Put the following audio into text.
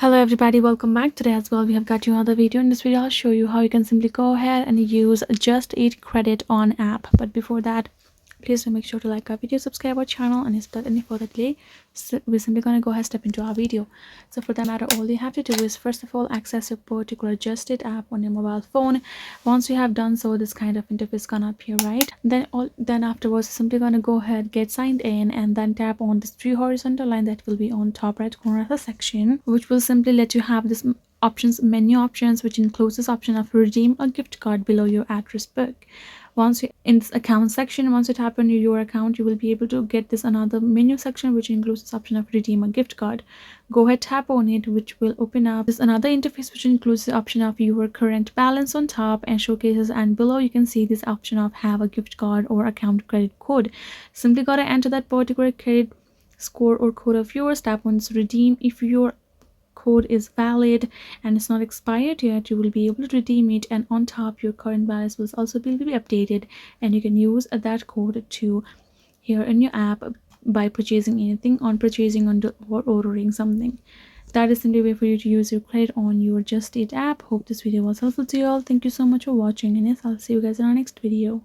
Hello everybody, welcome back. Today as well we have got you another video. In this video I'll show you how you can simply go ahead and use Just Eat credit on app. But before that, please do make sure to like our video, subscribe our channel, and without any further delay, we're simply going to go ahead and step into our video. So for that matter, all you have to do is first of all access your particular Just Eat app on your mobile phone. Once you have done so, this kind of interface gonna appear, right? Then afterwards simply gonna go ahead, get signed in, and then tap on this three horizontal line that will be on top right corner of the section, which will simply let you have this menu options, which includes this option of redeem a gift card below your address book. Once you in this account section, once you tap on your account, you will be able to get this another menu section which includes this option of redeem a gift card. Go ahead, tap on it, which will open up this another interface which includes the option of your current balance on top and showcases, and below you can see this option of have a gift card or account credit code. Simply gotta enter that particular credit score or code of yours, tap on this redeem. If your code is valid and it's not expired yet, you will be able to redeem it, and on top your current balance will also be updated, and you can use that code to here in your app by purchasing anything, on purchasing or ordering something. That is simply way for you to use your credit on your Just Eat app. Hope this video was helpful to you all. Thank you so much for watching, and yes, I'll see you guys in our next video.